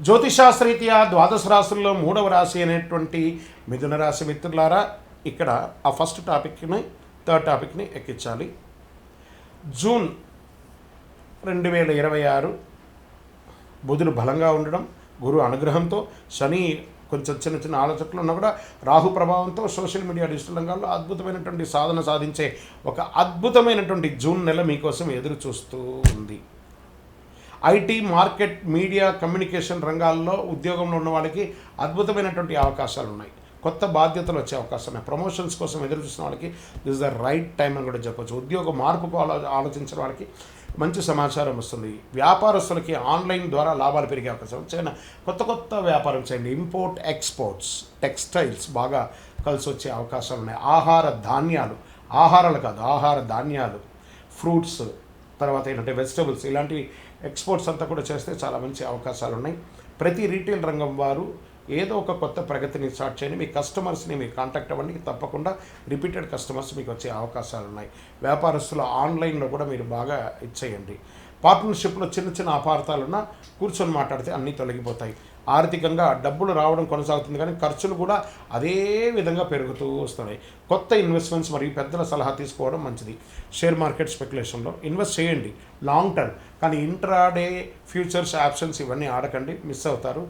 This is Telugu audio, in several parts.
జ్యోతిషాస్త్రరీత్యా ద్వాదశ రాశుల్లో మూడవ రాశి అనేటువంటి మిథున రాశి మిత్రులారా, ఇక్కడ ఆ ఫస్ట్ టాపిక్ని థర్డ్ టాపిక్ని ఎక్కించాలి. జూన్ 2026 బుధుడు బలంగా ఉండడం, గురు అనుగ్రహంతో, శని కొంచెం చిన్న చిన్న ఆలోచనలు ఉన్నా కూడా రాహు ప్రభావంతో సోషల్ మీడియా డిజిటల్ రంగాల్లో అద్భుతమైనటువంటి సాధన సాధించే ఒక అద్భుతమైనటువంటి జూన్ నెల మీకోసం ఎదురు చూస్తూ ఉంది. ఐటీ, మార్కెట్, మీడియా, కమ్యూనికేషన్ రంగాల్లో ఉద్యోగంలో ఉన్న వాళ్ళకి అద్భుతమైనటువంటి అవకాశాలు ఉన్నాయి. కొత్త బాధ్యతలు వచ్చే అవకాశం ఉన్నాయి. ప్రమోషన్స్ కోసం ఎదురు చూసిన వాళ్ళకి this is the right time అని కూడా చెప్పొచ్చు. ఉద్యోగ మార్పుకు ఆలోచించిన వాళ్ళకి మంచి సమాచారం వస్తుంది. వ్యాపారస్తులకి ఆన్లైన్ ద్వారా లాభాలు పెరిగే అవకాశం. చిన్న కొత్త వ్యాపారం చేయండి. ఇంపోర్ట్, ఎక్స్పోర్ట్స్, టెక్స్టైల్స్ బాగా కలిసి వచ్చే అవకాశాలు ఉన్నాయి. ఆహార ధాన్యాలు, ఫ్రూట్స్, తర్వాత ఏంటంటే వెజిటబుల్స్, ఇలాంటివి ఎక్స్పోర్ట్స్ అంతా కూడా చేస్తే చాలా మంచి అవకాశాలు ఉన్నాయి. ప్రతి రీటైల్ రంగం వారు ఏదో ఒక కొత్త ప్రగతిని స్టార్ట్ చేయండి. మీ కస్టమర్స్ని మీరు కాంటాక్ట్ అవ్వండి. తప్పకుండా రిపీటెడ్ కస్టమర్స్ మీకు వచ్చే అవకాశాలు ఉన్నాయి. వ్యాపారస్తుల ఆన్లైన్లో కూడా మీరు బాగా ఇచ్చేయండి. పార్ట్నర్షిప్లో చిన్న చిన్న అపార్థాలున్నా కూర్చొని మాట్లాడితే అన్నీ తొలగిపోతాయి. ఆర్థికంగా డబ్బులు రావడం కొనసాగుతుంది, కానీ ఖర్చులు కూడా అదే విధంగా పెరుగుతూ వస్తున్నాయి. కొత్త ఇన్వెస్ట్మెంట్స్ మరియు పెద్దల సలహా తీసుకోవడం మంచిది. షేర్ మార్కెట్ స్పెక్యులేషన్లో ఇన్వెస్ట్ చేయండి లాంగ్ టర్మ్, కానీ ఇంట్రాడే ఫ్యూచర్స్, ఆప్షన్స్ ఇవన్నీ ఆడకండి, మిస్ అవుతారు.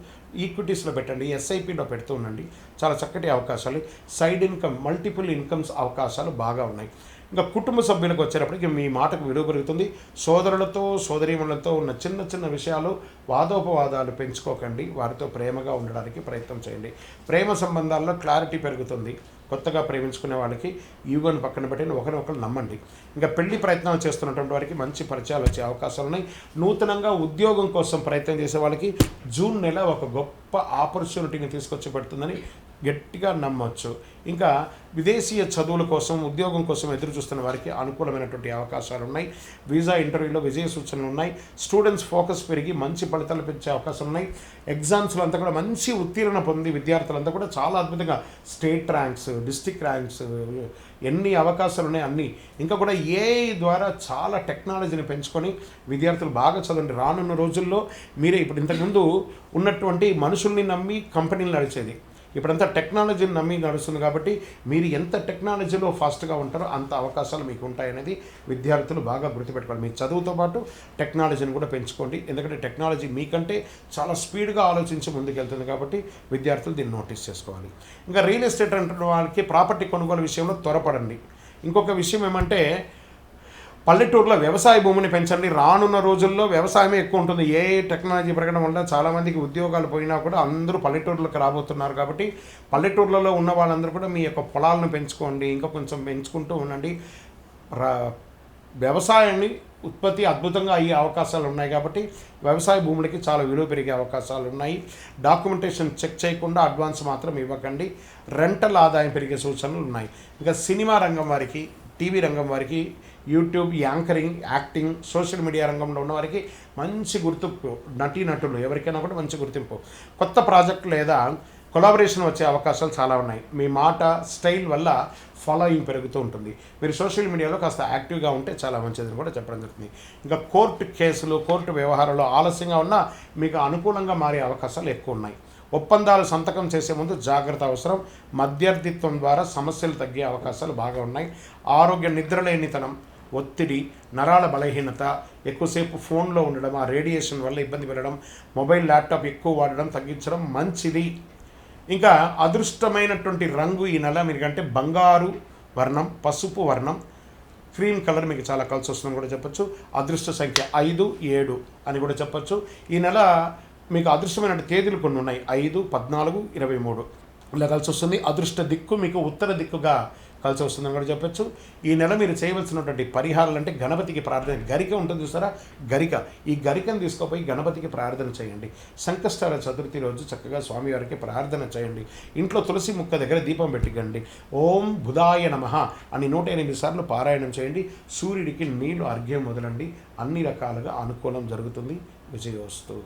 ఈక్విటీస్లో పెట్టండి, ఎస్ఐపిలో పెడుతూ ఉండండి. చాలా చక్కటి అవకాశాలు. సైడ్ ఇన్కమ్, మల్టిపుల్ ఇన్కమ్స్ అవకాశాలు బాగా ఉన్నాయి. ఇంకా కుటుంబ సభ్యులకు వచ్చేటప్పటికి మీ మాటకు విలువ పెరుగుతుంది. సోదరులతో, సోదరీమణులతో ఉన్న చిన్న చిన్న విషయాలు, వాదోపవాదాలు పెంచుకోకండి. వారితో ప్రేమగా ఉండడానికి ప్రయత్నం చేయండి. ప్రేమ సంబంధాల్లో క్లారిటీ పెరుగుతుంది. కొత్తగా ప్రేమించుకునే వాళ్ళకి ఈగోని పక్కన పెట్టి ఒకరినొకరు నమ్మండి. ఇంకా పెళ్లి ప్రయత్నాలు చేస్తున్నటువంటి వారికి మంచి పరిచయాలు వచ్చే అవకాశాలు ఉన్నాయి. నూతనంగా ఉద్యోగం కోసం ప్రయత్నం చేసే వాళ్ళకి జూన్ నెల ఒక గొప్ప ఆపర్చునిటీని తీసుకొచ్చి పెడుతుందని గట్టిగా నమ్మవచ్చు. ఇంకా విదేశీయ చదువుల కోసం, ఉద్యోగం కోసం ఎదురు చూస్తున్న వారికి అనుకూలమైనటువంటి అవకాశాలు ఉన్నాయి. వీసా ఇంటర్వ్యూలో విజయ సూచనలు ఉన్నాయి. స్టూడెంట్స్ ఫోకస్ పెరిగి మంచి ఫలితాలు పెంచే అవకాశం ఉన్నాయి. ఎగ్జామ్స్లో అంతా కూడా మంచి ఉత్తీర్ణ పొంది విద్యార్థులంతా కూడా చాలా అద్భుతంగా స్టేట్ ర్యాంక్స్, డిస్ట్రిక్ట్ ర్యాంక్స్, ఎన్ని అవకాశాలు ఉన్నాయి అన్నీ. ఇంకా కూడా ఏఐ ద్వారా చాలా టెక్నాలజీని పెంచుకొని విద్యార్థులు బాగా చదవండి. రానున్న రోజుల్లో మీరే ఇప్పుడు ఇంతకుముందు ఉన్నటువంటి మనుషుల్ని నమ్మి కంపెనీలు నడిచేది, ఇప్పుడంతా టెక్నాలజీని నమ్మి నడుస్తుంది. కాబట్టి మీరు ఎంత టెక్నాలజీలో ఫాస్ట్గా ఉంటారో అంత అవకాశాలు మీకు ఉంటాయనేది విద్యార్థులు బాగా గుర్తుపెట్టుకోవాలి. మీ చదువుతో పాటు టెక్నాలజీని కూడా పెంచుకోండి. ఎందుకంటే టెక్నాలజీ మీకంటే చాలా స్పీడ్గా ఆలోచించి ముందుకెళ్తుంది. కాబట్టి విద్యార్థులు దీన్ని నోటీస్ చేసుకోవాలి. ఇంకా రియల్ ఎస్టేట్ అంటున్న వాళ్ళకి ప్రాపర్టీ కొనుగోలు విషయంలో త్వరపడండి. ఇంకొక విషయం ఏమంటే, పల్లెటూరులో వ్యవసాయ భూమిని పెంచండి. రానున్న రోజుల్లో వ్యవసాయమే ఎక్కువ ఉంటుంది. ఏ టెక్నాలజీ పెరగడం వల్ల చాలామందికి ఉద్యోగాలు పోయినా కూడా అందరూ పల్లెటూరులకు రాబోతున్నారు. కాబట్టి పల్లెటూర్లలో ఉన్న వాళ్ళందరూ కూడా మీ యొక్క పొలాలను పెంచుకోండి. ఇంకా కొంచెం పెంచుకుంటూ ఉండండి. వ్యవసాయాన్ని ఉత్పత్తి అద్భుతంగా అయ్యే అవకాశాలు ఉన్నాయి. కాబట్టి వ్యవసాయ భూములకి చాలా విలువ పెరిగే అవకాశాలు ఉన్నాయి. డాక్యుమెంటేషన్ చెక్ చేయకుండా అడ్వాన్స్ మాత్రం ఇవ్వకండి. రెంటల్ ఆదాయం పెరిగే సూచనలు ఉన్నాయి. ఇంకా సినిమా రంగం వారికి, టీవీ రంగం వారికి, YouTube, anchoring, acting, social media రంగంలో ఉన్న వారికి మంచి గుర్తింపు. నటీనటులు ఎవరికైనా కూడా మంచి గుర్తింపు. కొత్త ప్రాజెక్ట్ లేదా కొలాబరేషన్ వచ్చే అవకాశాలు చాలా ఉన్నాయి. మీ మాట, స్టైల్ వల్ల ఫాలోయింగ్ పెరుగుతూ ఉంటుంది. మీరు సోషల్ మీడియాలో కాస్త యాక్టివ్గా ఉంటే చాలా మంచిదని కూడా చెప్పడం జరుగుతుంది. ఇంకా కోర్టు కేసులు, కోర్టు వ్యవహారాలు ఆలస్యంగా ఉన్నా మీకు అనుకూలంగా మారే అవకాశాలు ఎక్కువ ఉన్నాయి. ఒప్పందాలు సంతకం చేసే ముందు జాగ్రత్త అవసరం. మధ్యవర్తిత్వం ద్వారా సమస్యలు తగ్గే అవకాశాలు బాగా ఉన్నాయి. ఆరోగ్య నిద్రలేనితనం, ఒత్తిడి, నరాల బలహీనత, ఎక్కువసేపు ఫోన్లో ఉండడం, ఆ రేడియేషన్ వల్ల ఇబ్బంది పడడం, మొబైల్, ల్యాప్టాప్ ఎక్కువ వాడడం తగ్గించడం మంచిది. ఇంకా అదృష్టమైనటువంటి రంగు ఈ నెల మీకంటే బంగారు వర్ణం, పసుపు వర్ణం, క్రీమ్ కలర్ మీకు చాలా కలిసి వస్తుందని కూడా చెప్పచ్చు. అదృష్ట సంఖ్య 5, 7 అని కూడా చెప్పచ్చు. ఈ నెల మీకు అదృష్టమైన తేదీలు కొన్ని ఉన్నాయి. 5, 14, 23 ఇలా కలిసి వస్తుంది. అదృష్ట దిక్కు మీకు ఉత్తర దిక్కుగా కలిసి వస్తుందని కూడా చెప్పచ్చు. ఈ నెల మీరు చేయవలసినటువంటి పరిహారాలు అంటే గణపతికి ప్రార్థన. గరిక ఉంటుంది చూసారా, గరిక. ఈ గరికను తీసుకుపోయి గణపతికి ప్రార్థన చేయండి. సంకష్టాల చతుర్థి రోజు చక్కగా స్వామివారికి ప్రార్థన చేయండి. ఇంట్లో తులసి ముక్క దగ్గర దీపం పెట్టికండి. ఓం బుధాయ నమః అని 108 సార్లు పారాయణం చేయండి. సూర్యుడికి నీళ్లు అర్ఘ్యం మొదలండి. అన్ని రకాలుగా అనుకూలం జరుగుతుంది. విజయోస్తు.